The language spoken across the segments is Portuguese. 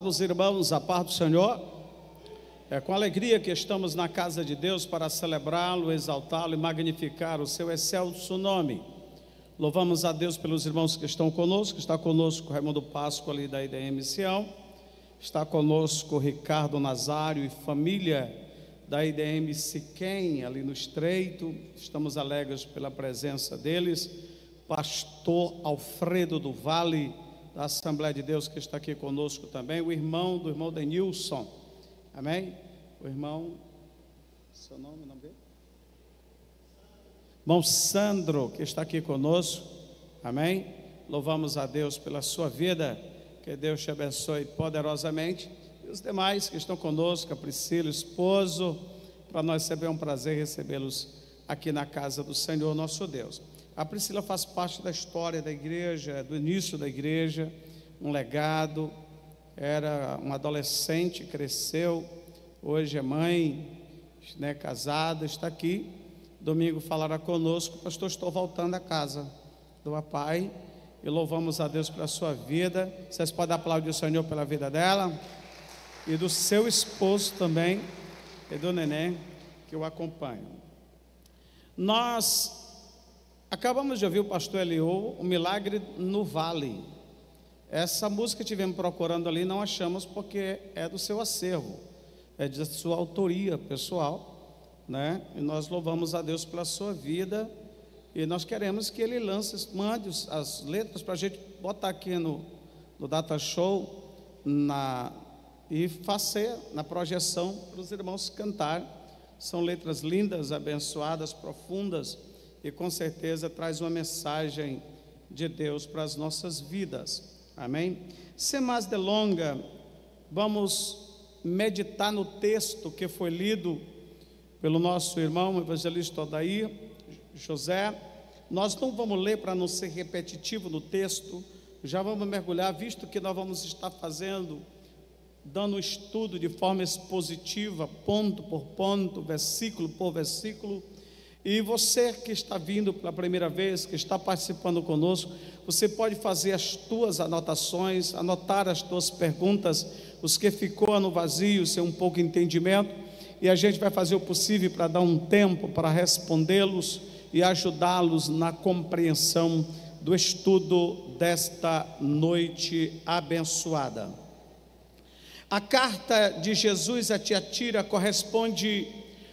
Os irmãos, a paz do Senhor, é com alegria que estamos na casa de Deus para celebrá-lo, exaltá-lo e magnificar o seu excelso nome. Louvamos a Deus pelos irmãos que estão conosco. Está conosco Raimundo Páscoa ali da IDM Sião, está conosco Ricardo Nazário e família da IDM Siquém ali no Estreito. Estamos alegres pela presença deles. Pastor Alfredo do Vale, da Assembleia de Deus, que está aqui conosco também, o irmão do irmão Denilson, amém? O irmão, seu nome, não vê? Irmão Sandro, que está aqui conosco, amém? Louvamos a Deus pela sua vida, que Deus te abençoe poderosamente, e os demais que estão conosco, a Priscila, o esposo, para nós sempre é um prazer recebê-los aqui na casa do Senhor nosso Deus. A Priscila faz parte da história da igreja, do início da igreja, um legado. Era uma adolescente, cresceu, hoje é mãe, né, casada, está aqui. Domingo falará conosco. Pastor, estou voltando a casa do papai e louvamos a Deus pela sua vida. Vocês podem aplaudir o Senhor pela vida dela e do seu esposo também e do neném que o acompanham. Nós acabamos de ouvir o pastor Eliú, o milagre no vale. Essa música que estivemos procurando ali, não achamos porque é do seu acervo, é de sua autoria pessoal, né? E nós louvamos a Deus pela sua vida e nós queremos que ele mande as letras para a gente botar aqui no Data Show e fazer na projeção para os irmãos cantar. São letras lindas, abençoadas, profundas, e com certeza traz uma mensagem de Deus para as nossas vidas, amém? Sem mais delonga, vamos meditar no texto que foi lido pelo nosso irmão evangelista Odair José. Nós não vamos ler para não ser repetitivo no texto, já vamos mergulhar, visto que nós vamos estar dando um estudo de forma expositiva, ponto por ponto, versículo por versículo. E você que está vindo pela primeira vez, que está participando conosco, você pode fazer as tuas anotações, anotar as tuas perguntas, os que ficou no vazio, sem um pouco de entendimento, e a gente vai fazer o possível para dar um tempo para respondê-los e ajudá-los na compreensão do estudo desta noite abençoada. A carta de Jesus a Tiatira corresponde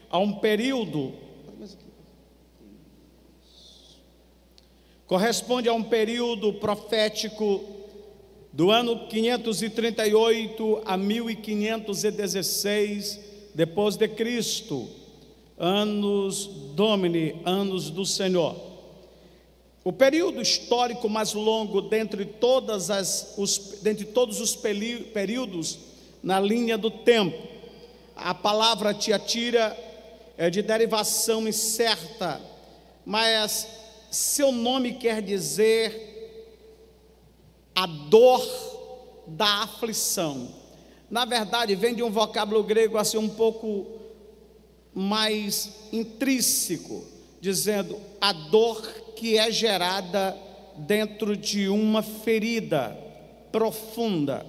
a um período profético do ano 538 a 1516 depois de Cristo, anos Domini, anos do Senhor. O período histórico mais longo dentre todos os períodos na linha do tempo. A palavra Tiatira é de derivação incerta, mas seu nome quer dizer a dor da aflição. Na verdade, vem de um vocábulo grego assim um pouco mais intrínseco, dizendo a dor que é gerada dentro de uma ferida profunda.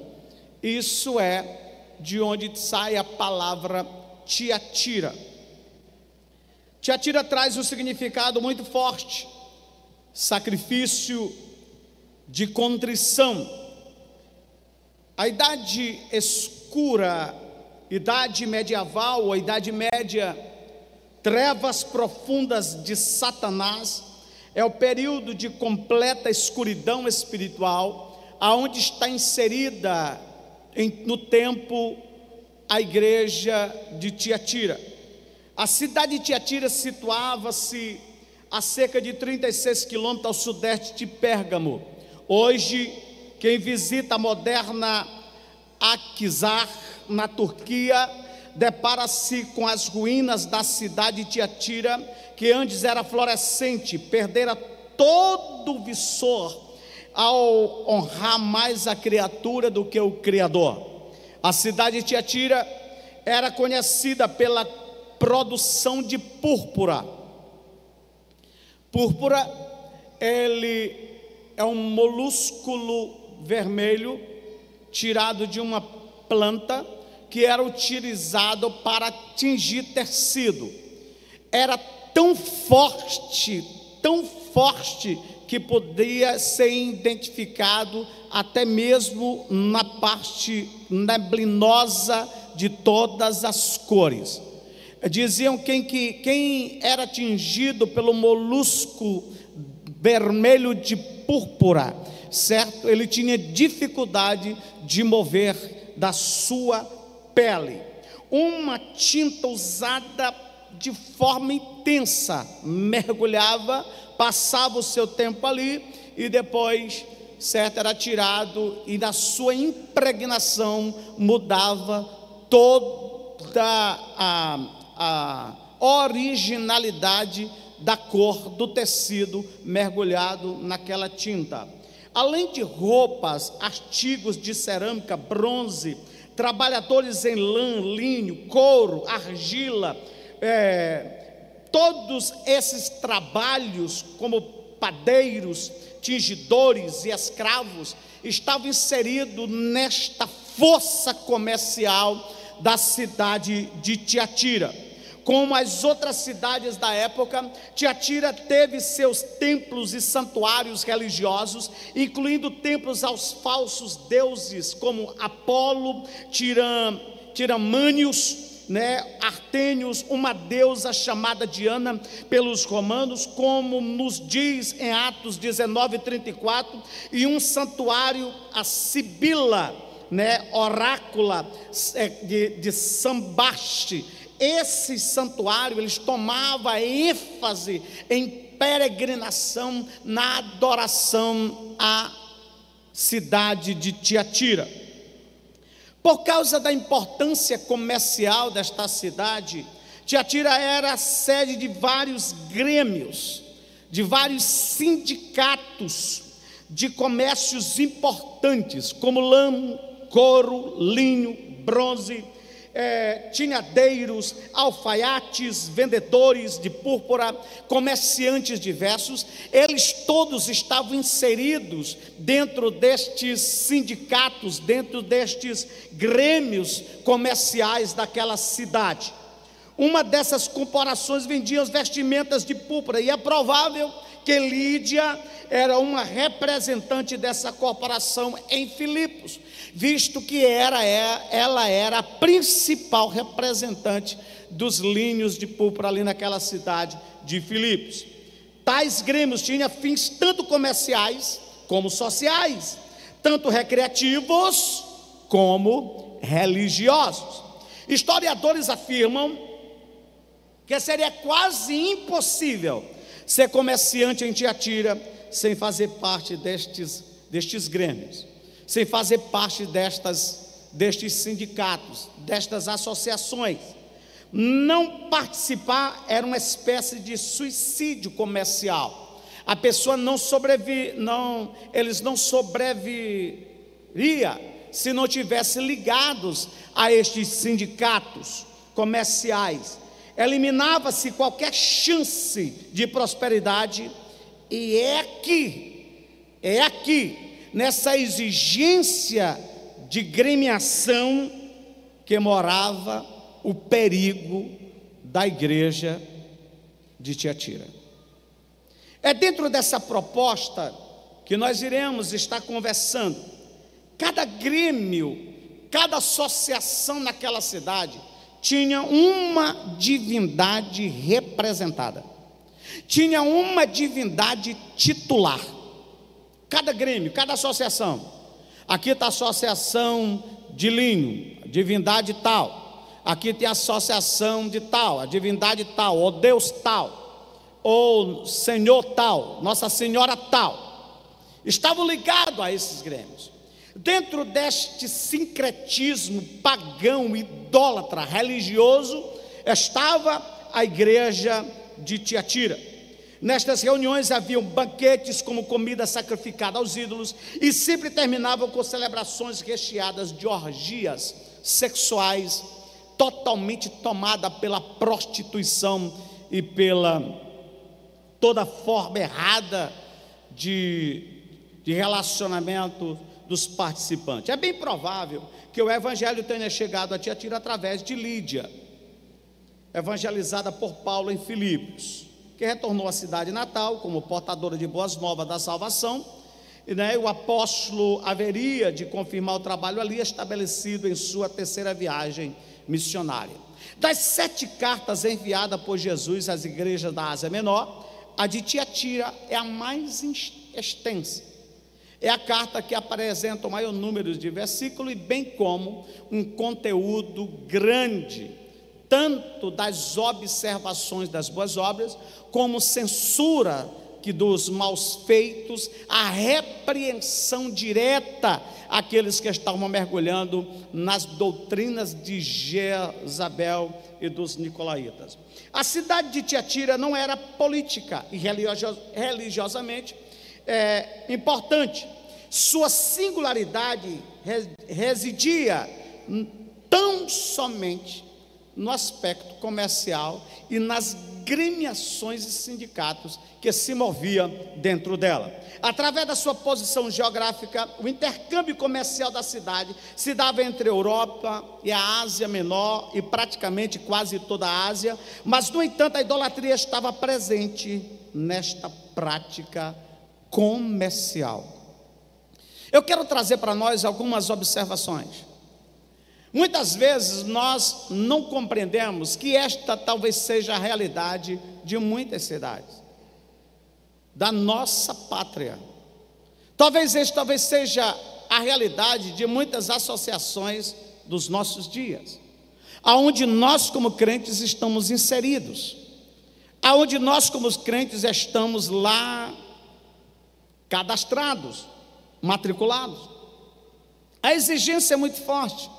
Isso é de onde sai a palavra Tiatira. Tiatira traz um significado muito forte: sacrifício de contrição. A idade escura, idade medieval, a idade média, trevas profundas de Satanás, é o período de completa escuridão espiritual, aonde está inserida no tempo a igreja de Tiatira. A cidade de Tiatira situava-se a cerca de 36 quilômetros ao sudeste de Pérgamo. Hoje, quem visita a moderna Akhisar, na Turquia, depara-se com as ruínas da cidade de Tiatira, que antes era florescente, perdera todo o vigor ao honrar mais a criatura do que o Criador. A cidade de Tiatira era conhecida pela produção de púrpura. Púrpura, ele é um molúsculo vermelho tirado de uma planta que era utilizado para tingir tecido. Era tão forte que podia ser identificado até mesmo na parte neblinosa de todas as cores. Diziam que quem era atingido pelo molusco vermelho de púrpura, certo? Ele tinha dificuldade de mover da sua pele. Uma tinta usada de forma intensa, mergulhava, passava o seu tempo ali e depois, certo, era tirado, e na sua impregnação mudava toda a originalidade da cor do tecido mergulhado naquela tinta. Além de roupas, artigos de cerâmica, bronze, trabalhadores em lã, linho, couro, argila, todos esses trabalhos, como padeiros, tingidores e escravos, estavam inseridos nesta força comercial da cidade de Tiatira. Como as outras cidades da época, Tiatira teve seus templos e santuários religiosos, incluindo templos aos falsos deuses, como Apolo, Tiramânios, Artênios, uma deusa chamada Diana pelos romanos, como nos diz em Atos 19:34, e um santuário a Sibila, orácula de Sambaste. Esse santuário, eles tomavam ênfase em peregrinação na adoração à cidade de Tiatira. Por causa da importância comercial desta cidade, Tiatira era a sede de vários grêmios, de vários sindicatos de comércios importantes, como lã, couro, linho, bronze, tinhadeiros, alfaiates, vendedores de púrpura, comerciantes diversos. Eles todos estavam inseridos dentro destes sindicatos, dentro destes grêmios comerciais daquela cidade. Uma dessas corporações vendia as vestimentas de púrpura, e é provável que Lídia era uma representante dessa corporação em Filipos, visto que ela era a principal representante dos linhos de púrpura ali naquela cidade de Filipos. Tais grêmios tinham fins tanto comerciais como sociais, tanto recreativos como religiosos. Historiadores afirmam que seria quase impossível ser comerciante em Tiatira sem fazer parte destes grêmios, sem fazer parte destes sindicatos, destas associações. Não participar era uma espécie de suicídio comercial. A pessoa eles não sobreviveria se não tivesse ligados a estes sindicatos comerciais. Eliminava-se qualquer chance de prosperidade, e é aqui, nessa exigência de gremiação, que morava o perigo da igreja de Tiatira. É dentro dessa proposta que nós iremos estar conversando. Cada grêmio, cada associação naquela cidade tinha uma divindade representada, tinha uma divindade titular. Cada grêmio, cada associação. Aqui está a associação de linho, a divindade tal. Aqui tem a associação de tal, a divindade tal, ou Deus tal, ou Senhor tal, Nossa Senhora tal. Estavam ligados a esses grêmios. Dentro deste sincretismo pagão, idólatra, religioso, estava a igreja de Tiatira. Nestas reuniões haviam banquetes como comida sacrificada aos ídolos, e sempre terminavam com celebrações recheadas de orgias sexuais, totalmente tomada pela prostituição e pela toda forma errada de relacionamento dos participantes. É bem provável que o evangelho tenha chegado a Tiatira através de Lídia, evangelizada por Paulo em Filipos, que retornou à cidade natal como portadora de boas novas da salvação, e o apóstolo haveria de confirmar o trabalho ali estabelecido em sua terceira viagem missionária. Das 7 cartas enviadas por Jesus às igrejas da Ásia Menor, a de Tiatira é a mais extensa. É a carta que apresenta o maior número de versículos, e bem como um conteúdo grande, tanto das observações das boas obras, como censura dos maus feitos, a repreensão direta àqueles que estavam mergulhando nas doutrinas de Jezabel e dos nicolaítas. A cidade de Tiatira não era política e religiosamente importante. Sua singularidade residia tão somente no aspecto comercial e nas gremiações e sindicatos que se moviam dentro dela. Através da sua posição geográfica, o intercâmbio comercial da cidade se dava entre a Europa e a Ásia Menor e praticamente quase toda a Ásia, mas no entanto a idolatria estava presente nesta prática comercial. Eu quero trazer para nós algumas observações. Muitas vezes nós não compreendemos que esta talvez seja a realidade de muitas cidades da nossa pátria. Talvez seja a realidade de muitas associações dos nossos dias, aonde nós como crentes estamos inseridos, aonde nós como crentes estamos lá cadastrados, matriculados. A exigência é muito forte.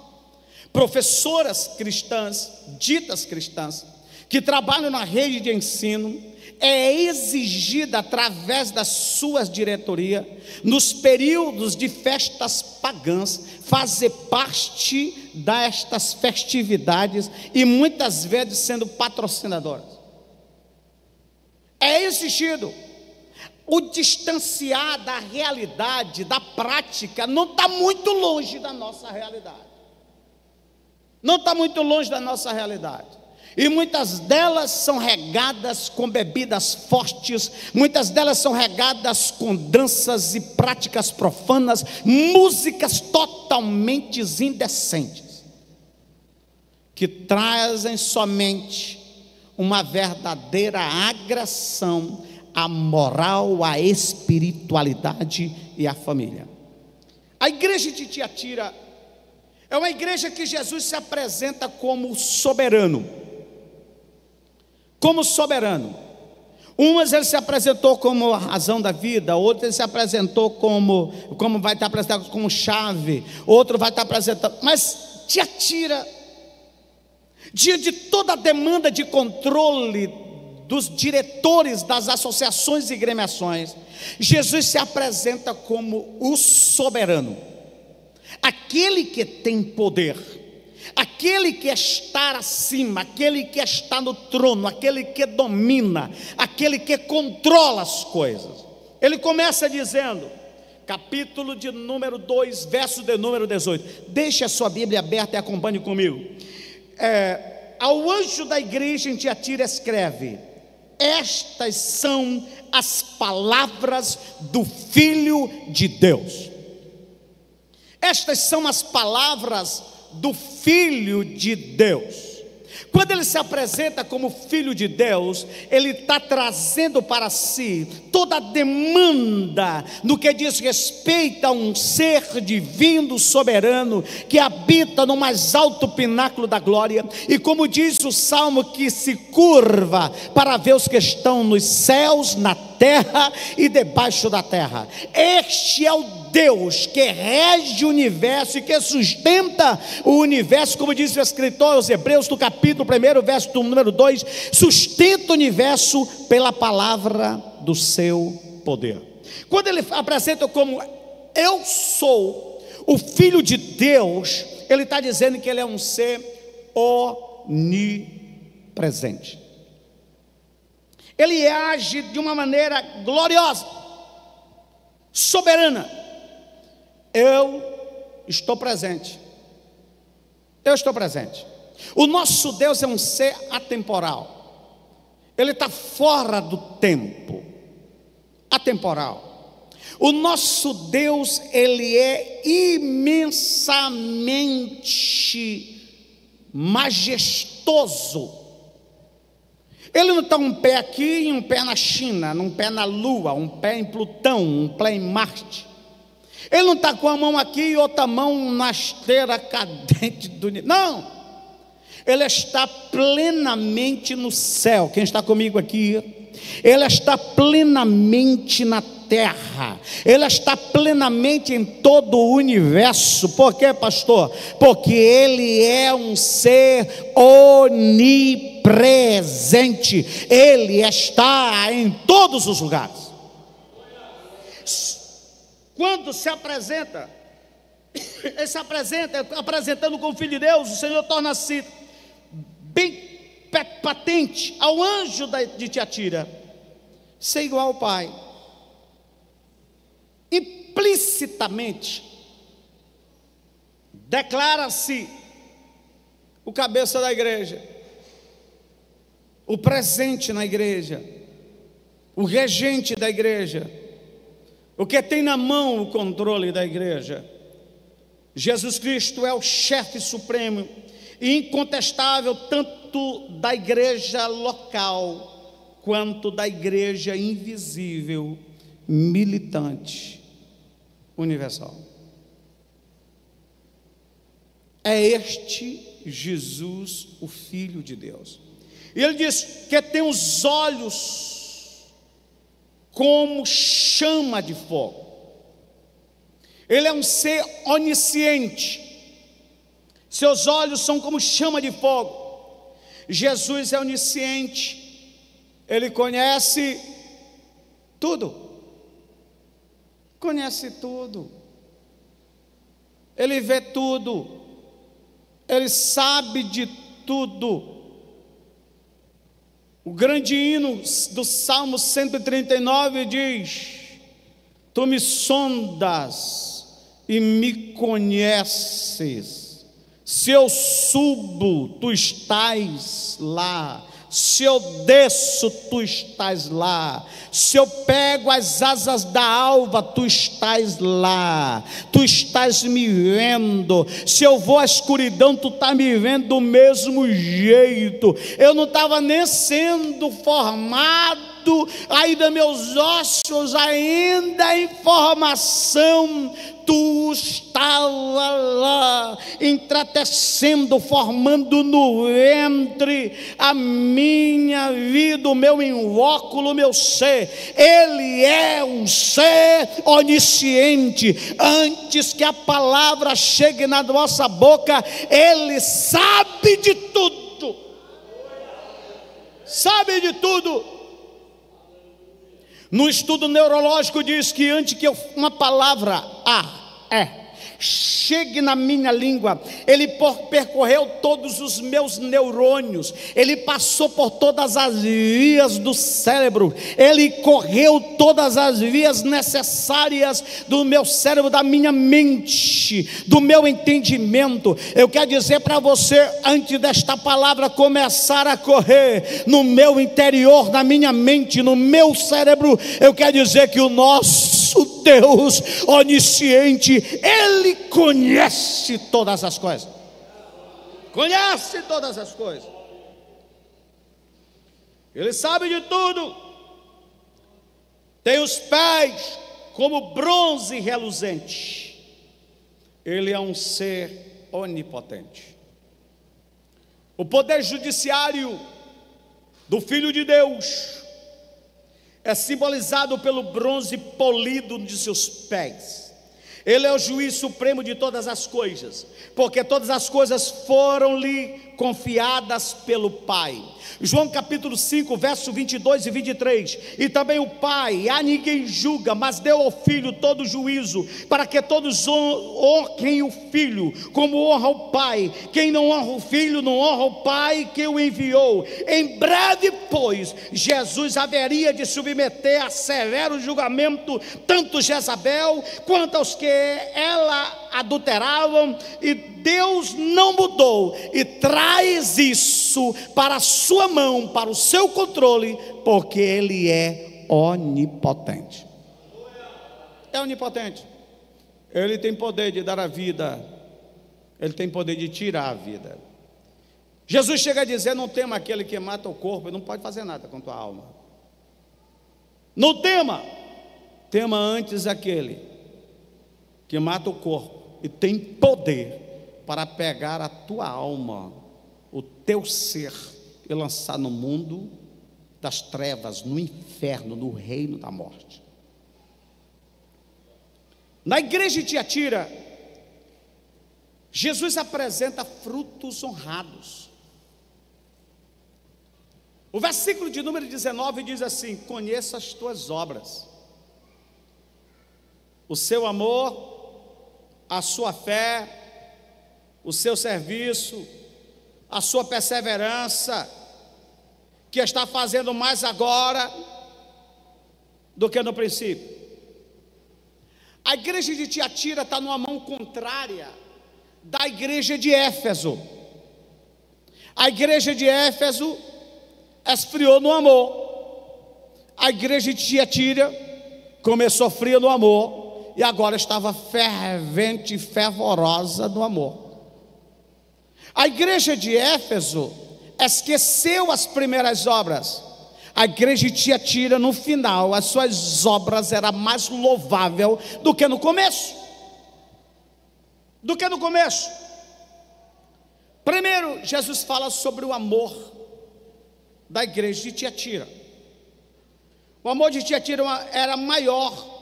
Professoras cristãs, ditas cristãs, que trabalham na rede de ensino, é exigida através das suas diretorias, nos períodos de festas pagãs, fazer parte destas festividades e muitas vezes sendo patrocinadoras. É exigido. O distanciar da realidade, da prática, não está muito longe da nossa realidade. Não está muito longe da nossa realidade. E muitas delas são regadas com bebidas fortes, muitas delas são regadas com danças e práticas profanas, músicas totalmente indecentes, que trazem somente uma verdadeira agressão à moral, à espiritualidade e à família. A igreja de Tiatira é uma igreja que Jesus se apresenta como soberano. Como soberano. Umas ele se apresentou como a razão da vida, outras ele se apresentou como vai estar apresentado como chave, outro vai estar apresentado. Mas Tiatira, diante de toda a demanda de controle dos diretores das associações e gremiações, Jesus se apresenta como o soberano. Aquele que tem poder, aquele que está acima, aquele que está no trono, aquele que domina, aquele que controla as coisas. Ele começa dizendo, capítulo de número 2, verso de número 18. Deixe a sua Bíblia aberta e acompanhe comigo. Ao anjo da igreja em Tiatira escreve: estas são as palavras do Filho de Deus. Estas são as palavras do Filho de Deus. Quando ele se apresenta como Filho de Deus, ele está trazendo para si toda a demanda no que diz respeito a um ser divino, soberano, que habita no mais alto pináculo da glória, e como diz o Salmo, que se curva para ver os que estão nos céus, na terra e debaixo da terra. Este é o Deus que rege o universo e que sustenta o universo, como diz o escritor aos Hebreus, no capítulo 1, verso número 2, sustenta o universo pela palavra do seu poder. Quando ele apresenta como eu sou o Filho de Deus, ele está dizendo que ele é um ser onipresente. Ele age de uma maneira gloriosa, soberana. eu estou presente. Eu estou presente. O nosso Deus é um ser atemporal. Ele está fora do tempo. Atemporal. O nosso Deus, ele é imensamente majestoso. Ele não está um pé aqui e um pé na China, um pé na Lua, um pé em Plutão, um pé em Marte. Ele não está com a mão aqui e outra mão na esteira cadente do... Não! Ele está plenamente no céu. Quem está comigo aqui? Ele está plenamente na terra. Ele está plenamente em todo o universo. Por quê, pastor? Porque ele é um ser onipresente. Ele está em todos os lugares. Quando se apresenta, ele se apresenta apresentando como filho de Deus, o Senhor torna-se bem patente ao anjo de Tiatira, ser igual ao Pai. Implicitamente declara-se o cabeça da igreja, o presente na igreja, o regente da igreja, o que tem na mão o controle da igreja. Jesus Cristo é o chefe supremo e incontestável, tanto da igreja local quanto da igreja invisível, militante, universal. É este Jesus, o Filho de Deus. E ele diz que tem os olhos como chama de fogo. Ele é um ser onisciente. Seus olhos são como chama de fogo. Jesus é onisciente. Ele conhece tudo. Conhece tudo. Ele vê tudo. Ele sabe de tudo. O grande hino do Salmo 139 diz: Tu me sondas e me conheces. Se eu subo, tu estás lá. Se eu desço, tu estás lá. Se eu pego as asas da alva, tu estás lá. Tu estás me vendo. Se eu vou à escuridão, tu estás me vendo do mesmo jeito. Eu não estava nem sendo formado, ainda meus ossos ainda em formação, tu estava lá, entretecendo, formando no ventre a minha vida, o meu invólucro, o meu ser. Ele é um ser onisciente. Antes que a palavra chegue na nossa boca, ele sabe de tudo. Sabe de tudo. No estudo neurológico diz que antes que uma palavra chegue na minha língua, ele percorreu todos os meus neurônios, ele passou por todas as vias do cérebro, ele correu todas as vias necessárias do meu cérebro, da minha mente, do meu entendimento. Eu quero dizer para você, antes desta palavra começar a correr no meu interior, na minha mente, no meu cérebro, eu quero dizer que o nosso Deus onisciente, ele conhece todas as coisas. Conhece todas as coisas. Ele sabe de tudo. Tem os pés como bronze reluzente. Ele é um ser onipotente. O poder judiciário do Filho de Deus é simbolizado pelo bronze polido de seus pés. Ele é o juiz supremo de todas as coisas, porque todas as coisas foram-lhe confiadas pelo Pai. João capítulo 5, verso 22 e 23. E também o Pai, a ninguém julga, mas deu ao Filho todo juízo, para que todos honrem o Filho, como honra o Pai. Quem não honra o Filho, não honra o Pai que o enviou. Em breve, pois, Jesus haveria de submeter a severo julgamento, tanto Jezabel, quanto aos que ela adulteravam, e Deus não mudou, e traz isso para a sua mão, para o seu controle, porque Ele é onipotente. É onipotente. Ele tem poder de dar a vida, Ele tem poder de tirar a vida. Jesus chega a dizer: não tema aquele que mata o corpo, não pode fazer nada com a tua alma. Não tema, tema antes aquele que mata o corpo e tem poder para pegar a tua alma, o teu ser, e lançar no mundo das trevas, no inferno, no reino da morte. Na igreja de Tiatira, Jesus apresenta frutos honrados. O versículo de número 19 diz assim: conheça as tuas obras, o seu amor, a sua fé, o seu serviço, a sua perseverança, que está fazendo mais agora do que no princípio. A igreja de Tiatira está numa mão contrária da igreja de Éfeso. A igreja de Éfeso esfriou no amor. A igreja de Tiatira começou fria no amor e agora estava fervente e fervorosa no amor. A igreja de Éfeso esqueceu as primeiras obras. A igreja de Tiatira, no final, as suas obras eram mais louváveis do que no começo. Primeiro, Jesus fala sobre o amor da igreja de Tiatira. O amor de Tiatira era maior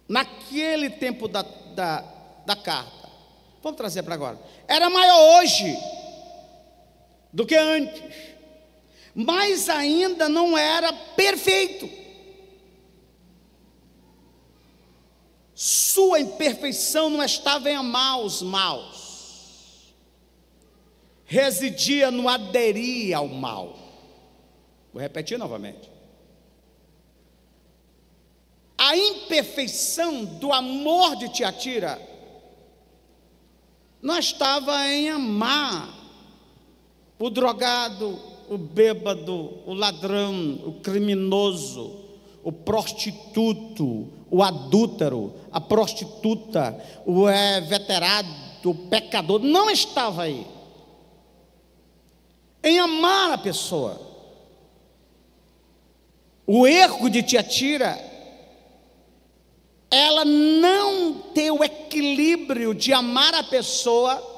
naquele tempo da carta. Vamos trazer para agora. Era maior hoje do que antes, mas ainda não era perfeito. Sua imperfeição não estava em amar os maus, residia no aderir ao mal. Vou repetir novamente. A imperfeição do amor de Tiatira não estava em amar o drogado, o bêbado, o ladrão, o criminoso, o prostituto, o adúltero, a prostituta, o veterado, o pecador. Não estava aí em amar a pessoa. O erro de Tiatira, ela não tem o equilíbrio de amar a pessoa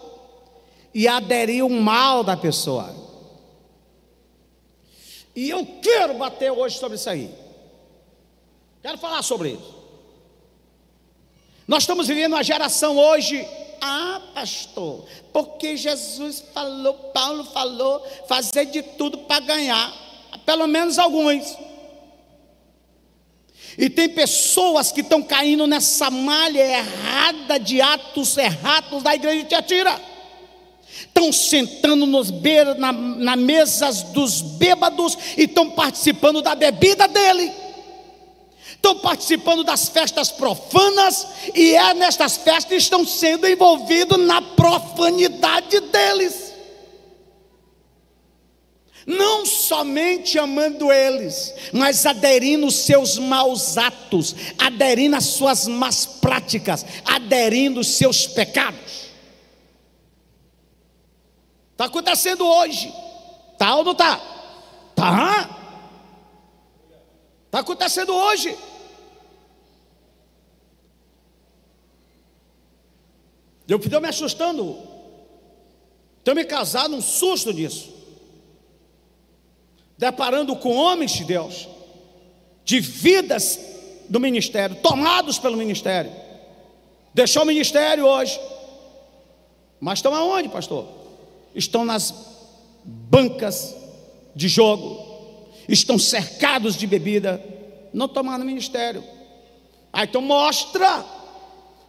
e aderir ao mal da pessoa. E eu quero bater hoje sobre isso aí. Quero falar sobre isso. Nós estamos vivendo uma geração hoje, pastor, porque Jesus falou, Paulo falou, fazer de tudo para ganhar, pelo menos alguns. E tem pessoas que estão caindo nessa malha errada de atos errados da igreja de Tiatira. Estão sentando na mesas dos bêbados e estão participando da bebida dele. Estão participando das festas profanas e nestas festas estão sendo envolvidos na profanidade deles. Não somente amando eles, mas aderindo aos seus maus atos, aderindo às suas más práticas, aderindo aos seus pecados. Está acontecendo hoje. Está ou não está? Está. Está acontecendo hoje. Eu estou me assustando. Estou me casando um susto disso. Deparando com homens de Deus, de vidas do ministério, tomados pelo ministério. Deixou o ministério hoje. Mas estão aonde, pastor? estão nas bancas de jogo, estão cercados de bebida, não tomaram ministério. Aí então mostra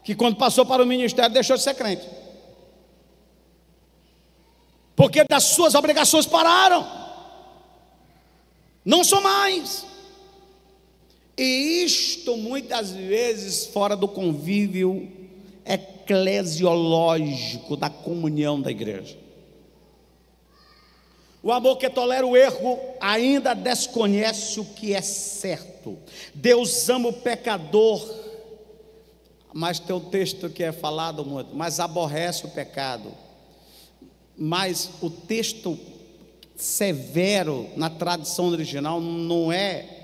que quando passou para o ministério deixou de ser crente, porque das suas obrigações pararam, não são mais. E isto muitas vezes fora do convívio eclesiológico da comunhão da igreja. O amor que tolera o erro ainda desconhece o que é certo. Deus ama o pecador, mas tem um texto que é falado muito, mas aborrece o pecado. Mas o texto severo na tradução original não é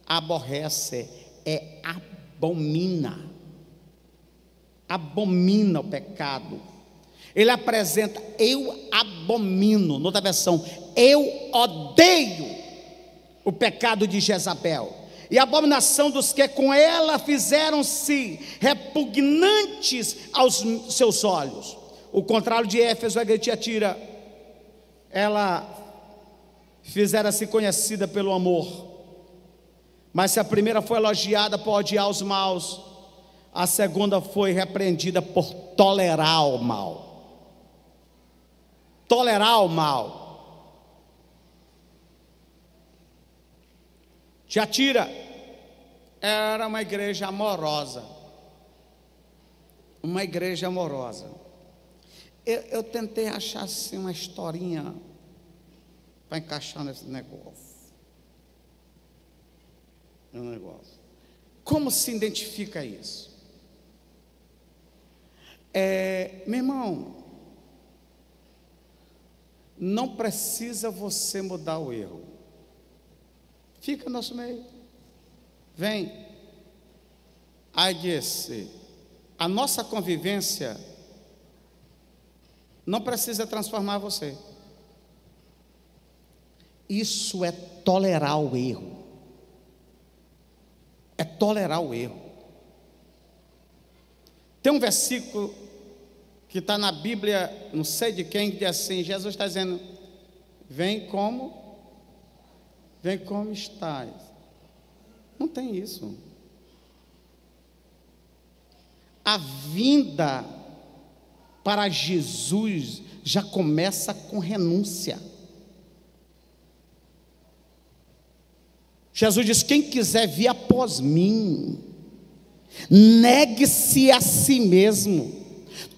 aborrece, é abomina. Abomina o pecado. Ele apresenta, eu abomino, noutra versão, eu odeio o pecado de Jezabel, e a abominação dos que com ela fizeram-se repugnantes aos seus olhos. O contrário de Éfeso, a Tiatira, ela fizera-se conhecida pelo amor, mas se a primeira foi elogiada por odiar os maus, a segunda foi repreendida por tolerar o mal. Tolerar o mal. Tiatira era uma igreja amorosa. Uma igreja amorosa. Eu tentei achar assim uma historinha para encaixar nesse negócio. Como se identifica isso? Meu irmão, não precisa você mudar o erro. Fica no nosso meio. Vem. Aí disse, a nossa convivência não precisa transformar você. Isso é tolerar o erro. É tolerar o erro. Tem um versículo que está na Bíblia, não sei de quem, que diz assim, Jesus está dizendo, vem como estás. Não tem isso. A vinda para Jesus já começa com renúncia. Jesus diz, quem quiser vir após mim, negue-se a si mesmo,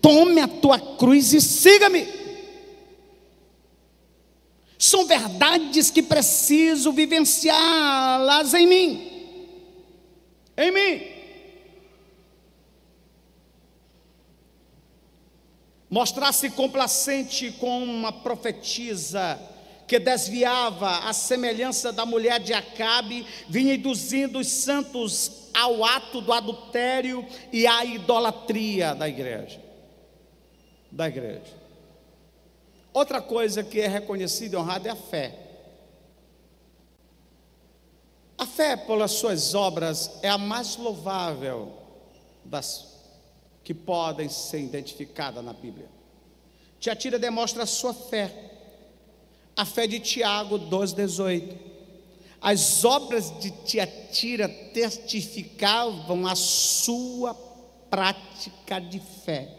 tome a tua cruz e siga-me. São verdades que preciso vivenciá-las em mim. Em mim. Mostrar-se complacente com uma profetisa que desviava a semelhança da mulher de Acabe, vinha induzindo os santos ao ato do adultério e à idolatria da igreja. Outra coisa que é reconhecida e honrada é a fé. A fé, pelas suas obras, é a mais louvável das que podem ser identificadas na Bíblia. Tiatira demonstra a sua fé. A fé de Tiago 2,18. As obras de Tiatira testificavam a sua prática de fé.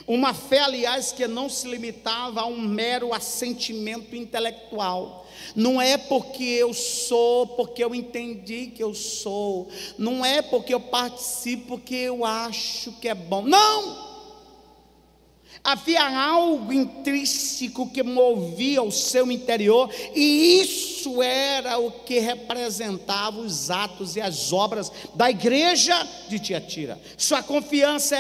Uma fé, aliás, que não se limitava a um mero assentimento intelectual. Não é porque eu sou, porque eu entendi que eu sou. Não é porque eu participo, porque eu acho que é bom. Não! Havia algo intrínseco que movia o seu interior, e isso era o que representava os atos e as obras da igreja de Tiatira. Sua confiança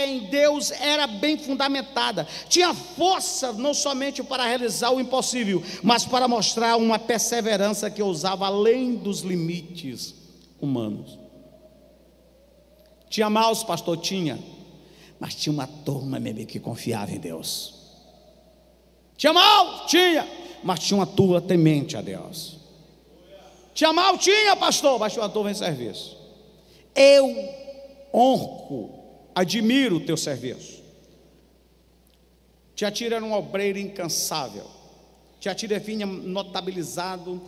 em Deus era bem fundamentada, tinha força não somente para realizar o impossível, mas para mostrar uma perseverança que ousava além dos limites humanos. Tinha maus, pastor? Tinha. Mas tinha uma turma, meu amigo, que confiava em Deus. Tinha mal? Tinha. Mas tinha uma turma temente a Deus. Tinha mal? Tinha, pastor. Mas tinha uma turma em serviço. Eu honro, admiro o teu serviço. Tiatira era um obreiro incansável. Tiatira vinha notabilizado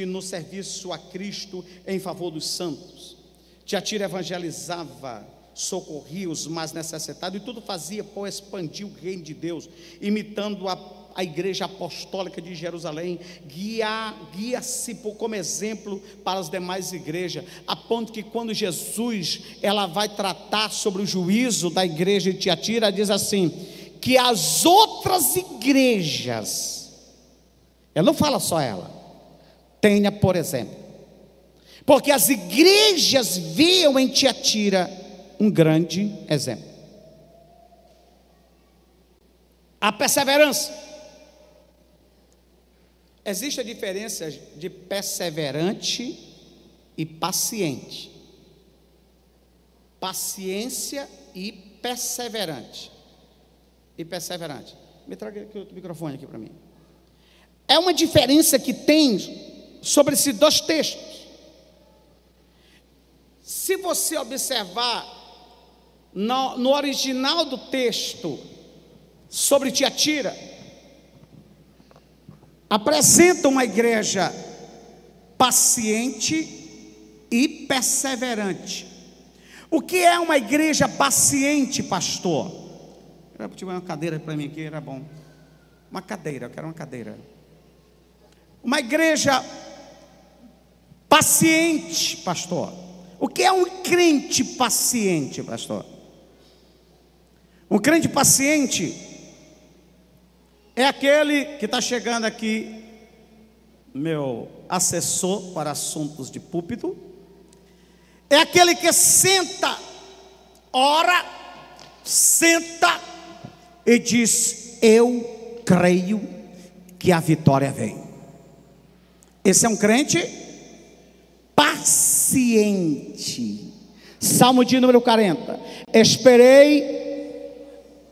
no serviço a Cristo em favor dos santos. Tiatira evangelizava, socorria os mais necessitados e tudo fazia por expandir o reino de Deus, imitando a igreja apostólica de Jerusalém, guia-se como exemplo para as demais igrejas, a ponto que quando Jesus ela vai tratar sobre o juízo da igreja de Tiatira, diz assim, que as outras igrejas, ela não fala só ela, tenha por exemplo, porque as igrejas viam em Tiatira um grande exemplo. A perseverança. Existe a diferença de perseverante e paciente. Paciência e perseverante. Me traga aqui outro microfone aqui para mim. É uma diferença que tem sobre esses dois textos. Se você observar no original do texto sobre Tiatira, apresenta uma igreja paciente e perseverante. O que é uma igreja paciente, pastor? Eu tive uma cadeira para mim aqui, era bom. Uma cadeira, eu quero uma cadeira. Uma igreja paciente, pastor. O que é um crente paciente, pastor? Um crente paciente é aquele que está chegando aqui, meu assessor para assuntos de púlpito, é aquele que senta, ora, senta e diz, eu creio que a vitória vem. Esse é um crente paciente. Salmo de número 40. Esperei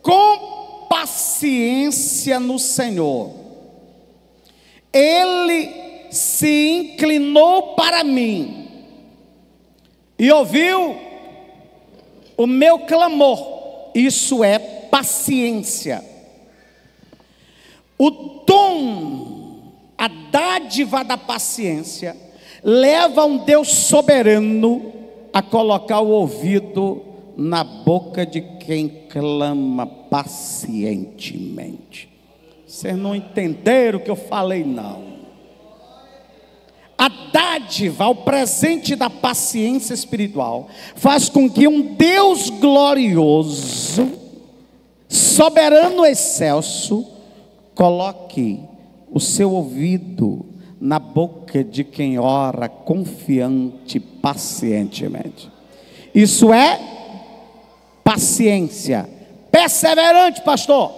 com paciência no Senhor. Ele se inclinou para mim e ouviu o meu clamor. Isso é paciência. O dom, a dádiva da paciência, leva um Deus soberano a colocar o ouvido na boca de quem clama pacientemente. Vocês não entenderam o que eu falei, não. A dádiva, o presente da paciência espiritual, faz com que um Deus glorioso, soberano excelso, coloque o seu ouvido na boca de quem ora confiante, pacientemente. Isso é paciência. Perseverante, pastor.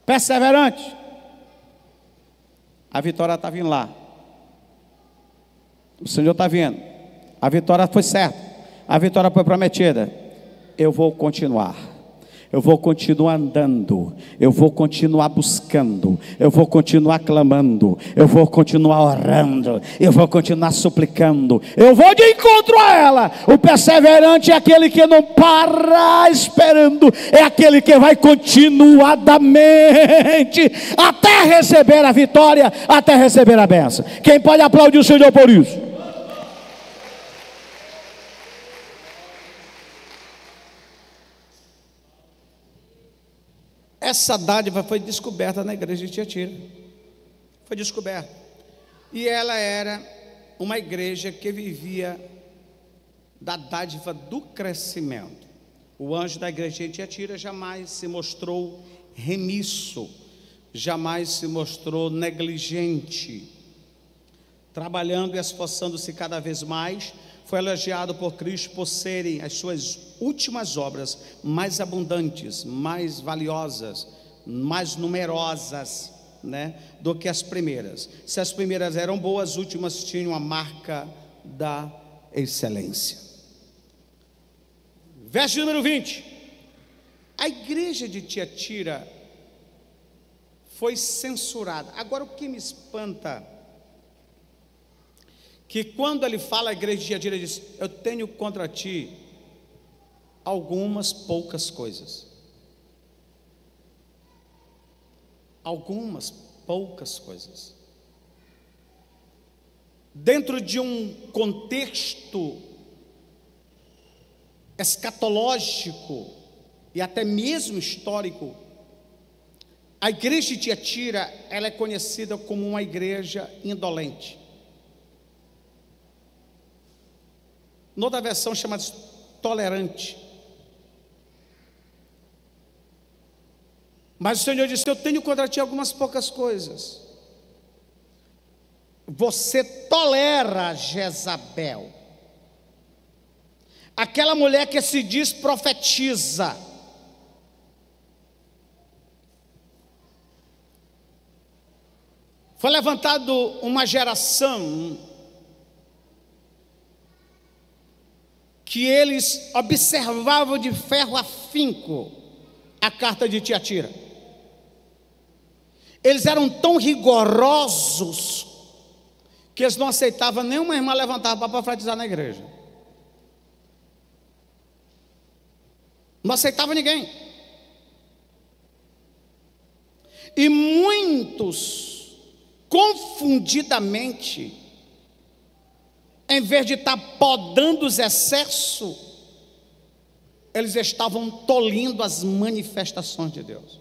Perseverante. A vitória está vindo lá. O Senhor está vindo. A vitória foi certa. A vitória foi prometida. Eu vou continuar. Eu vou continuar andando, eu vou continuar buscando, eu vou continuar clamando, eu vou continuar orando, eu vou continuar suplicando, eu vou de encontro a ela. O perseverante é aquele que não para esperando, é aquele que vai continuadamente até receber a vitória, até receber a bênção. Quem pode aplaudir o Senhor por isso? Essa dádiva foi descoberta na igreja de Tiatira. Foi descoberta. E ela era uma igreja que vivia da dádiva do crescimento. O anjo da igreja de Tiatira jamais se mostrou remisso, jamais se mostrou negligente, trabalhando e esforçando-se cada vez mais. Foi elogiado por Cristo por serem as suas últimas obras mais abundantes, mais valiosas, mais numerosas, do que as primeiras. Se as primeiras eram boas, as últimas tinham a marca da excelência. Verso número 20. A igreja de Tiatira foi censurada. Agora, o que me espanta, que quando ele fala, a igreja de Tiatira diz: eu tenho contra ti algumas poucas coisas. algumas poucas coisas. Dentro de um contexto escatológico e até mesmo histórico, a igreja de Tiatira, ela é conhecida como uma igreja indolente. Noutra versão chamada tolerante. Mas o Senhor disse: eu tenho contra ti algumas poucas coisas. Você tolera Jezabel, aquela mulher que se diz profetiza. Foi levantado uma geração que eles observavam de ferro afinco a carta de Tiatira. Eles eram tão rigorosos que eles não aceitavam nenhuma irmã levantar para profetizar na igreja. Não aceitava ninguém. E muitos, confundidamente, em vez de estar podando os excessos, eles estavam tolindo as manifestações de Deus.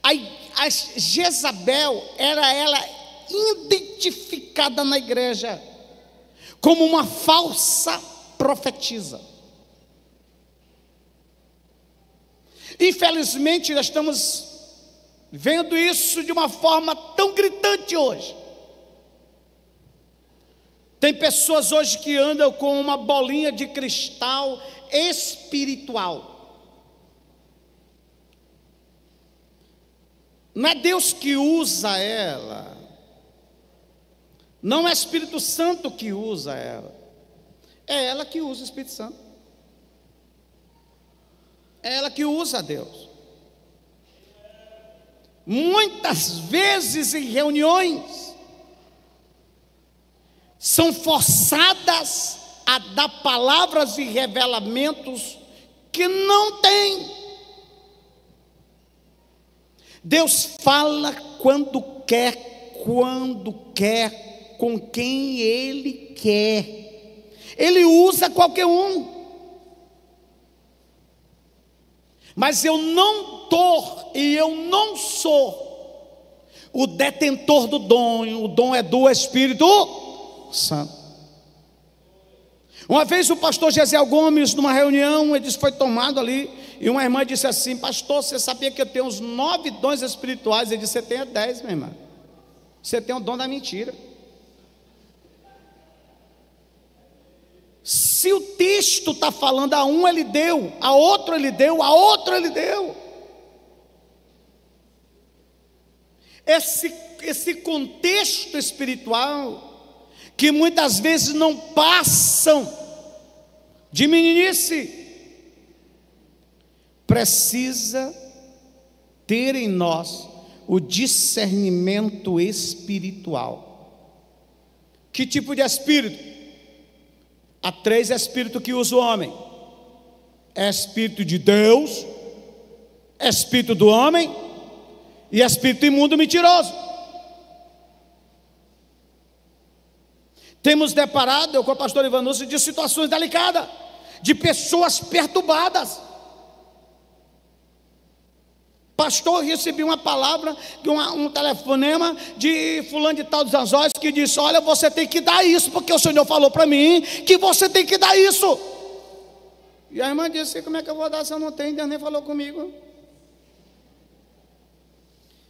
A Jezabel era ela identificada na igreja como uma falsa profetisa. Infelizmente, nós estamos vendo isso de uma forma tão gritante hoje. Tem pessoas hoje que andam com uma bolinha de cristal espiritual. Não é Deus que usa ela, não é Espírito Santo que usa ela, é ela que usa o Espírito Santo, é ela que usa Deus. Muitas vezes em reuniões são forçadas a dar palavras e revelamentos que não tem. Deus fala quando quer, com quem Ele quer. Ele usa qualquer um. Mas eu não estou e eu não sou o detentor do dom. O dom é do Espírito Santo. Uma vez o pastor Gesiel Gomes, numa reunião, ele disse, foi tomado ali, e uma irmã disse assim: pastor, você sabia que eu tenho uns 9 dons espirituais? Ele disse: você tem 10, minha irmã. Você tem o dom da mentira. Se o texto está falando a um ele deu, a outro ele deu, a outro ele deu. Esse contexto espiritual que muitas vezes não passam de meninice, precisa ter em nós o discernimento espiritual. Que tipo de espírito? Há 3 espíritos que usa o homem: é espírito de Deus, espírito do homem e espírito imundo mentiroso. Temos deparado, eu com o pastor Ivanúcio, de situações delicadas, de pessoas perturbadas. Pastor, recebi uma palavra, um telefonema de fulano de tal dos Anzóis, que disse: olha, você tem que dar isso, porque o Senhor falou para mim que você tem que dar isso. E a irmã disse: como é que eu vou dar se eu não tenho? Deus nem falou comigo.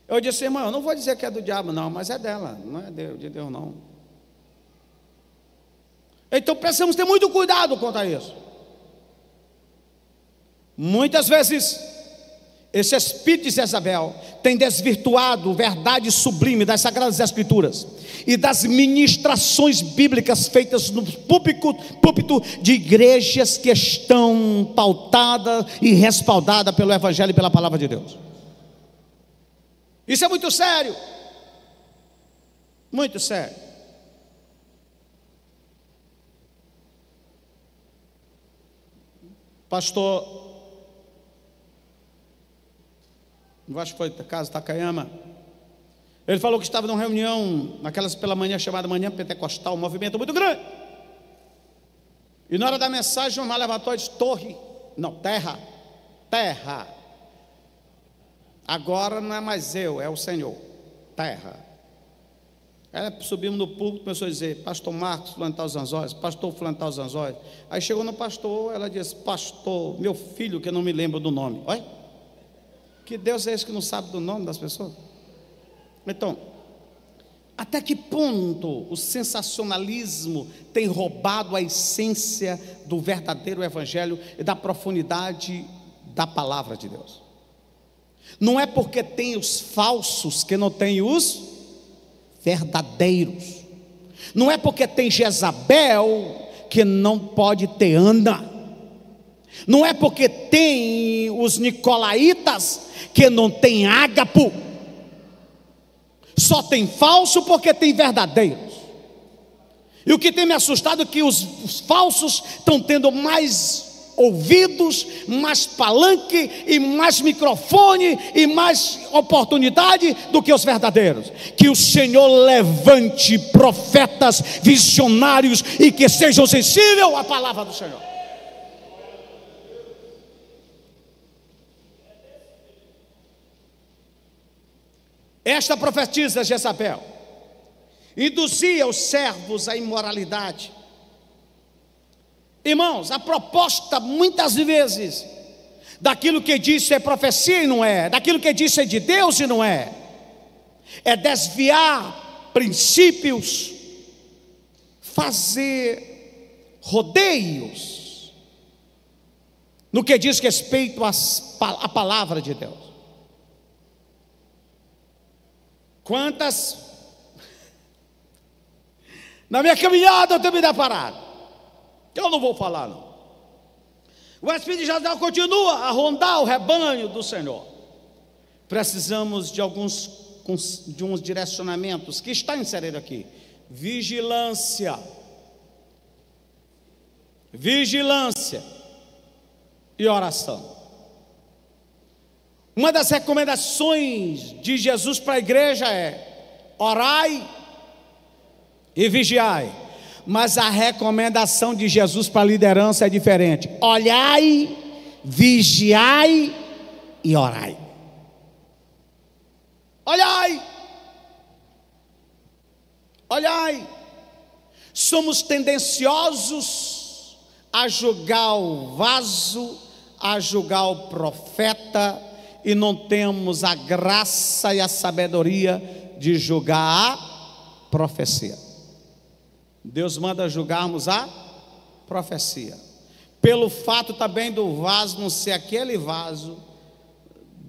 Eu disse: irmã, eu não vou dizer que é do diabo não, mas é dela, não é de Deus não. Então precisamos ter muito cuidado quanto a isso. Muitas vezes esse espírito de Jezabel tem desvirtuado verdade sublime das Sagradas Escrituras e das ministrações bíblicas feitas no púlpito de igrejas que estão pautadas e respaldadas pelo Evangelho e pela Palavra de Deus. Isso é muito sério, muito sério. Pastor eu acho que foi Casa Takayama. Ele falou que estava numa reunião, naquelas pela manhã, chamada Manhã Pentecostal, um movimento muito grande. E na hora da mensagem, o irmão levantou e disse: terra. Agora não é mais eu, é o Senhor. Terra. Aí subimos no púlpito, começou a dizer: pastor Marcos Flantal Zanzóis, pastor Flantal Zanzóis. Aí chegou no pastor, ela disse: pastor, meu filho, que eu não me lembro do nome. Olha, que Deus é esse que não sabe do nome das pessoas? Então, até que ponto o sensacionalismo tem roubado a essência do verdadeiro evangelho e da profundidade da palavra de Deus? Não é porque tem os falsos que não tem os verdadeiros. Não é porque tem Jezabel que não pode ter Ana. Não é porque tem os nicolaítas que não tem Ágapo. Só tem falso porque tem verdadeiros. E o que tem me assustado é que os falsos estão tendo mais ouvidos, mais palanque e mais microfone e mais oportunidade do que os verdadeiros. Que o Senhor levante profetas visionários e que sejam sensíveis à palavra do Senhor. Esta profetisa Jezabel induzia os servos à imoralidade. Irmãos, a proposta muitas vezes daquilo que disse é profecia e não é, daquilo que disse é de Deus e não é desviar princípios, fazer rodeios no que diz respeito à palavra de Deus. Quantas na minha caminhada eu tenho me deparado? Eu não vou falar não. O Espírito de Jezabel continua a rondar o rebanho do Senhor. Precisamos de uns direcionamentos que está inserido aqui. Vigilância e oração. Uma das recomendações de Jesus para a igreja é: orai e vigiai. Mas a recomendação de Jesus para a liderança é diferente: olhai, vigiai e orai. Olhai. Somos tendenciosos a julgar o vaso, a julgar o profeta, e não temos a graça e a sabedoria de julgar a profecia. Deus manda julgarmos a profecia, pelo fato também do vaso não ser aquele vaso,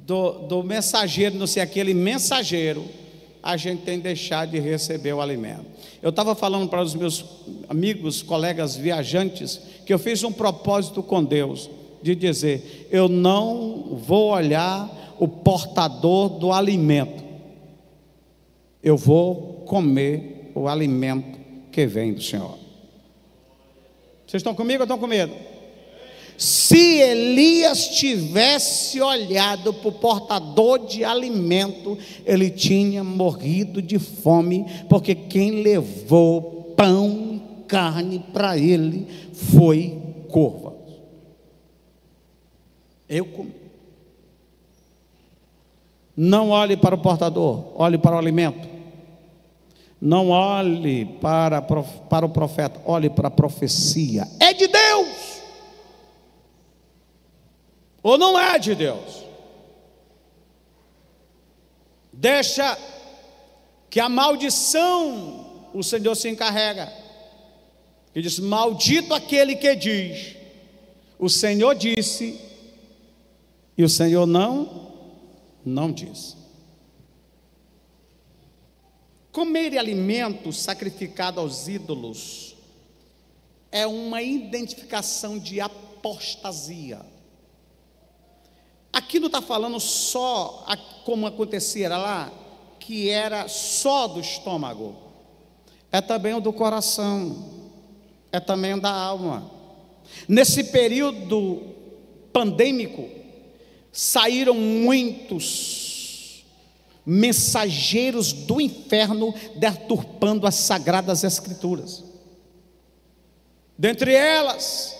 do mensageiro não ser aquele mensageiro, a gente tem deixado de receber o alimento. Eu estava falando para os meus amigos, colegas viajantes, que eu fiz um propósito com Deus, de dizer: eu não vou olhar o portador do alimento, eu vou comer o alimento que vem do Senhor. Vocês estão comigo ou estão com medo? Se Elias tivesse olhado para o portador de alimento, ele tinha morrido de fome, porque quem levou pão e carne para ele foi corva. Eu comi. Não olhe para o portador, olhe para o alimento. Não olhe para o profeta, olhe para a profecia. É de Deus ou não é de Deus? Deixa que a maldição o Senhor se encarrega. Ele diz: maldito aquele que diz, o Senhor disse, e o Senhor não diz. Comer alimento sacrificado aos ídolos é uma identificação de apostasia. Aqui não está falando só como acontecia lá, que era só do estômago, é também o do coração, é também o da alma. Nesse período pandêmico, saíram muitos mensageiros do inferno deturpando as sagradas escrituras. Dentre elas,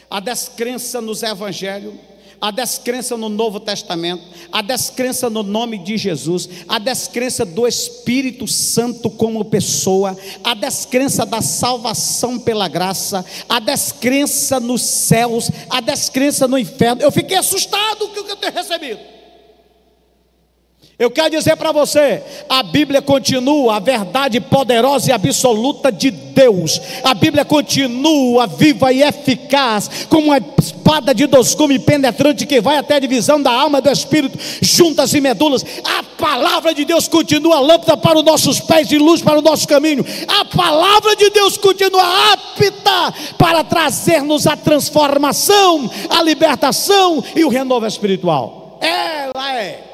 a descrença nos evangelhos, a descrença no Novo Testamento, a descrença no nome de Jesus, a descrença do Espírito Santo como pessoa, a descrença da salvação pela graça, a descrença nos céus, a descrença no inferno. Eu fiquei assustado com o que eu tenho recebido. Eu quero dizer para você, a Bíblia continua a verdade poderosa e absoluta de Deus. A Bíblia continua viva e eficaz, como uma espada de dois gumes penetrante que vai até a divisão da alma e do espírito, juntas e medulas. A palavra de Deus continua lâmpada para os nossos pés e luz para o nosso caminho. A palavra de Deus continua apta para trazer-nos a transformação, a libertação e o renovo espiritual. Ela é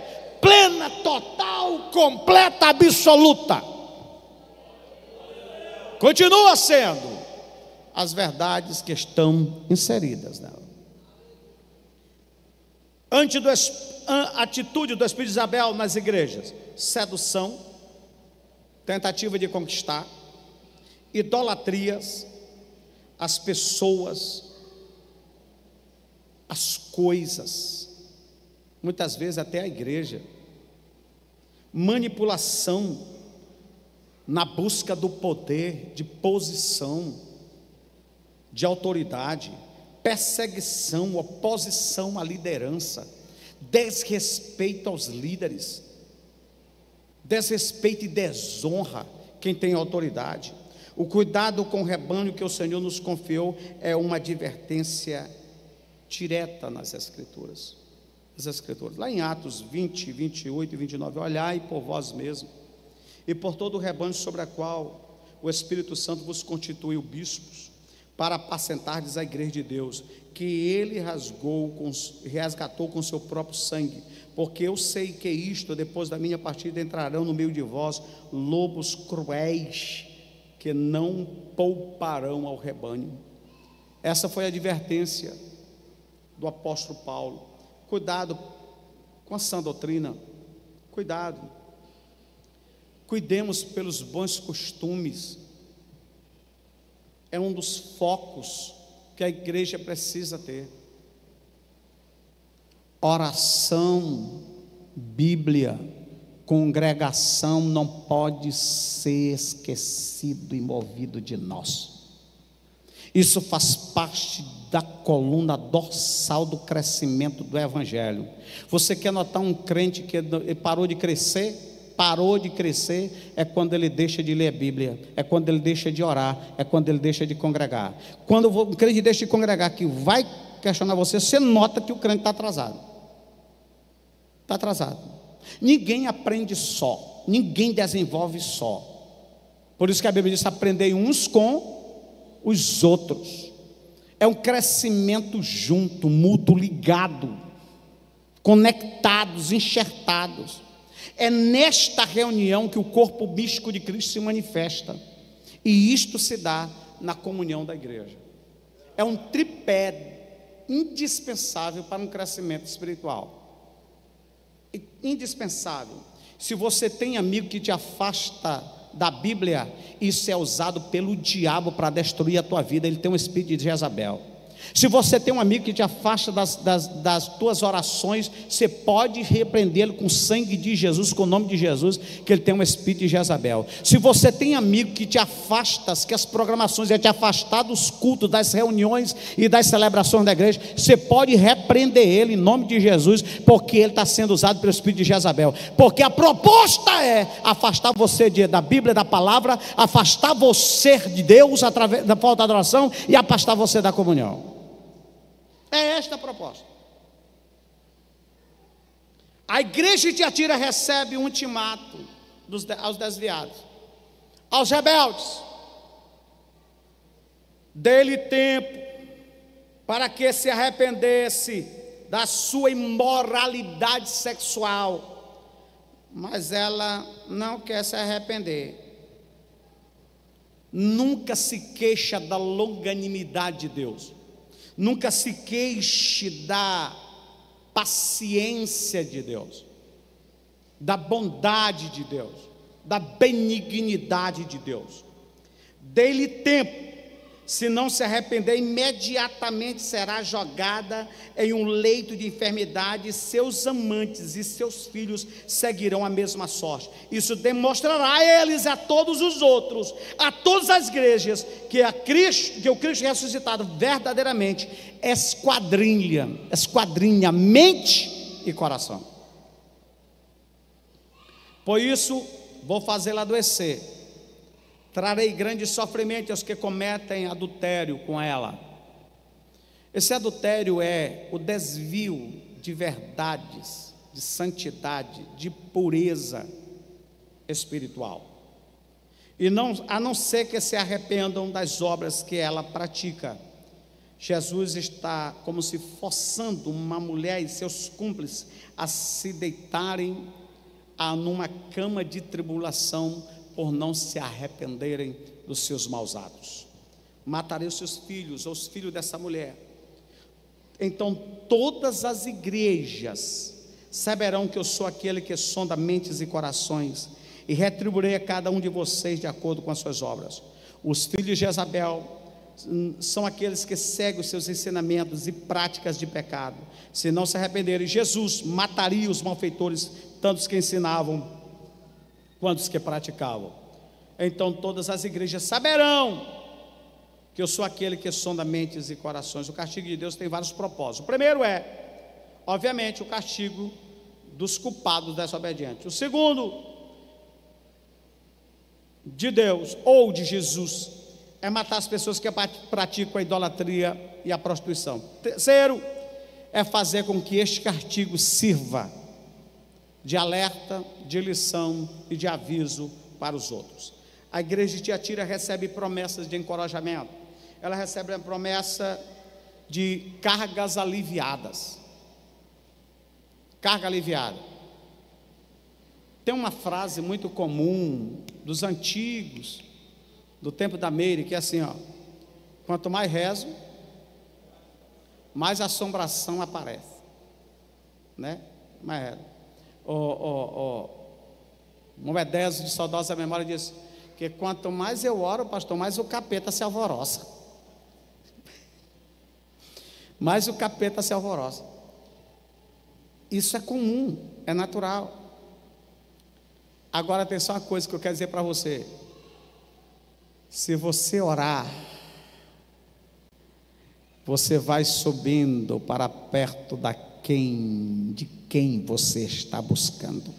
plena, total, completa, absoluta. Continua sendo as verdades que estão inseridas nela. Atitude do Espírito de Isabel nas igrejas: sedução, tentativa de conquistar, idolatrias, as pessoas, as coisas, muitas vezes até a igreja, manipulação na busca do poder, de posição, de autoridade, perseguição, oposição à liderança, desrespeito aos líderes, desrespeito e desonra quem tem autoridade. O cuidado com o rebanho que o Senhor nos confiou é uma advertência direta nas Escrituras. As Escrituras, lá em Atos 20, 28 e 29, olhai por vós mesmos e por todo o rebanho sobre a qual o Espírito Santo vos constituiu bispos, para apacentardes a igreja de Deus, que ele resgatou com seu próprio sangue, porque eu sei que isto, depois da minha partida, entrarão no meio de vós lobos cruéis, que não pouparão ao rebanho. Essa foi a advertência do apóstolo Paulo. Cuidado com a sã doutrina, cuidado, cuidemos pelos bons costumes, é um dos focos que a igreja precisa ter. Oração, Bíblia, congregação não pode ser esquecido e movido de nós. Isso faz parte da coluna dorsal do crescimento do Evangelho. Você quer notar um crente que parou de crescer? Parou de crescer é quando ele deixa de ler a Bíblia, é quando ele deixa de orar, é quando ele deixa de congregar. Quando o crente deixa de congregar, que vai questionar você, você nota que o crente está atrasado. Está atrasado. Ninguém aprende só, ninguém desenvolve só. Por isso que a Bíblia diz: aprendei uns com os outros. É um crescimento junto, mútuo, ligado, conectados, enxertados. É nesta reunião que o corpo místico de Cristo se manifesta, e isto se dá na comunhão da igreja. É um tripé indispensável para um crescimento espiritual. Indispensável. Se você tem amigo que te afasta da Bíblia, isso é usado pelo diabo para destruir a tua vida. Ele tem um espírito de Jezabel. Se você tem um amigo que te afasta das tuas orações, você pode repreendê-lo com o sangue de Jesus, com o nome de Jesus, que ele tem um espírito de Jezabel. Se você tem amigo que te afasta, que as programações é te afastar dos cultos, das reuniões e das celebrações da igreja, você pode repreender ele em nome de Jesus, porque ele está sendo usado pelo espírito de Jezabel. Porque a proposta é afastar você da Bíblia, da palavra, afastar você de Deus através da falta de adoração e afastar você da comunhão. É esta a proposta. A igreja de Tiatira recebe um ultimato aos desviados, aos rebeldes: dê-lhe tempo para que se arrependesse da sua imoralidade sexual. Mas ela não quer se arrepender. Nunca se queixa da longanimidade de Deus. Nunca se queixe da paciência de Deus. da bondade de Deus, da benignidade de Deus. Dê-lhe tempo, se não se arrepender, imediatamente será jogada em um leito de enfermidade, e seus amantes e seus filhos seguirão a mesma sorte. Isso demonstrará a eles e a todos os outros, a todas as igrejas, que o Cristo ressuscitado verdadeiramente esquadrinha mente e coração. Por isso, vou fazê-la adoecer. Trarei grande sofrimento aos que cometem adultério com ela. Esse adultério é o desvio de verdades, de santidade, de pureza espiritual. E a não ser que se arrependam das obras que ela pratica. Jesus está como se forçando uma mulher e seus cúmplices a se deitarem numa cama de tribulação, por não se arrependerem dos seus maus atos. Matarei os seus filhos, ou os filhos dessa mulher. Então todas as igrejas saberão que eu sou aquele que sonda mentes e corações, e retribuirei a cada um de vocês de acordo com as suas obras. Os filhos de Jezabel são aqueles que seguem os seus ensinamentos e práticas de pecado. Se não se arrependerem, Jesus mataria os malfeitores, tanto os que ensinavam quanto os que praticavam. Então todas as igrejas saberão que eu sou aquele que sonda mentes e corações. O castigo de Deus tem vários propósitos. O primeiro é, obviamente, o castigo dos culpados desobedientes. O segundo, de Deus ou de Jesus, é matar as pessoas que praticam a idolatria e a prostituição. Terceiro, é fazer com que este castigo sirva de alerta, de lição e de aviso para os outros. A igreja de Tiatira recebe promessas de encorajamento. Ela recebe a promessa de cargas aliviadas. Carga aliviada. Tem uma frase muito comum dos antigos, do tempo da Meire, que é assim, ó: quanto mais rezo, mais assombração aparece, né? Mais rezo. Moedeso, de saudosa memória, diz que quanto mais eu oro, pastor, mais o capeta se alvoroça. Mais o capeta se alvoroça. Isso é comum, é natural. Agora tem só uma coisa que eu quero dizer para você: se você orar, você vai subindo para perto de quem você está buscando.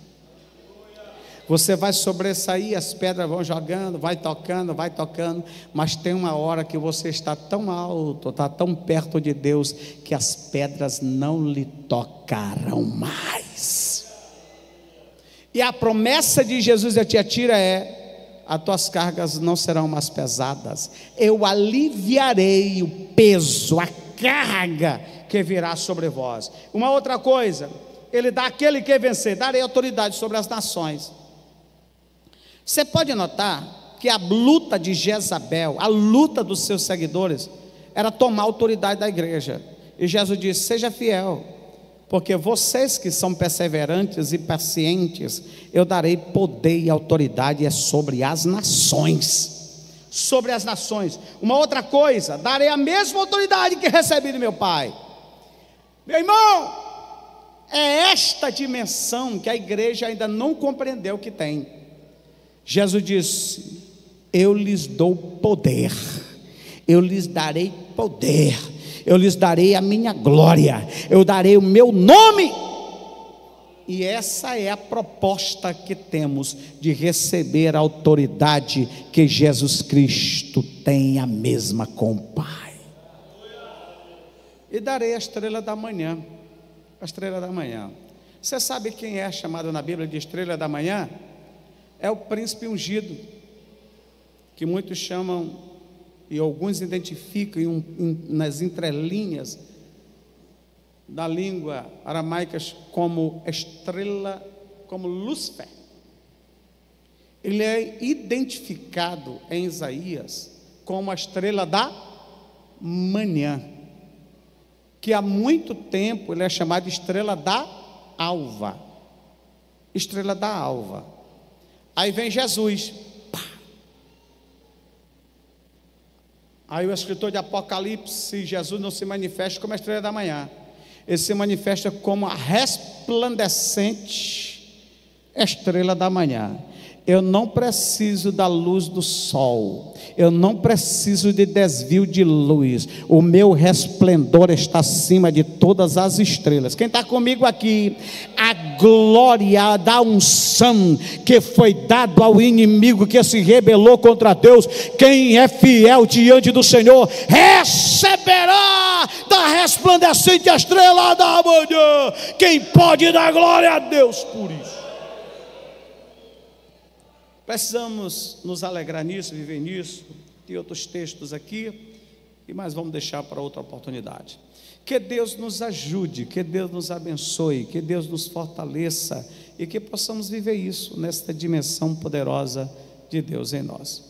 Você vai sobressair, as pedras vão jogando, vai tocando, mas tem uma hora que você está tão alto, está tão perto de Deus, que as pedras não lhe tocarão mais. E a promessa de Jesus a Tiatira é: as tuas cargas não serão mais pesadas, eu aliviarei o peso, a carga que virá sobre vós. Uma outra coisa, ele dá àquele que vencer, darei autoridade sobre as nações. Você pode notar que a luta de Jezabel, a luta dos seus seguidores, era tomar a autoridade da igreja. E Jesus disse: seja fiel, porque vocês que são perseverantes e pacientes, eu darei poder e autoridade sobre as nações. Sobre as nações. Uma outra coisa, darei a mesma autoridade que recebi do meu Pai. Meu irmão, é esta dimensão que a igreja ainda não compreendeu que tem. Jesus disse: eu lhes dou poder, eu lhes darei poder, eu lhes darei a minha glória, eu darei o meu nome. E essa é a proposta que temos, de receber a autoridade que Jesus Cristo tem, a mesma com o Pai. E darei a estrela da manhã. A estrela da manhã. Você sabe quem é chamado na Bíblia de estrela da manhã? É o príncipe ungido, que muitos chamam, e alguns identificam nas entrelinhas da língua aramaica como estrela, como Lúcifer. Ele é identificado em Isaías como a estrela da manhã, que há muito tempo ele é chamado de estrela da alva. estrela da alva. Aí vem Jesus. Pá. Aí o escritor de Apocalipse, Jesus não se manifesta como a estrela da manhã. Ele se manifesta como a resplandecente estrela da manhã. Eu não preciso da luz do sol, eu não preciso de desvio de luz, o meu resplendor está acima de todas as estrelas. Quem está comigo aqui? A glória da unção que foi dado ao inimigo que se rebelou contra Deus, quem é fiel diante do Senhor, receberá da resplandecente estrela da manhã. Quem pode dar glória a Deus por isso? Precisamos nos alegrar nisso, viver nisso. Tem outros textos aqui, mas vamos deixar para outra oportunidade. Que Deus nos ajude, que Deus nos abençoe, que Deus nos fortaleça e que possamos viver isso nesta dimensão poderosa de Deus em nós.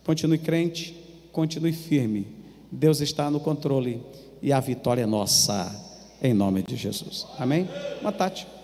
Continue crente, continue firme. Deus está no controle e a vitória é nossa, em nome de Jesus. Amém? Boa tarde.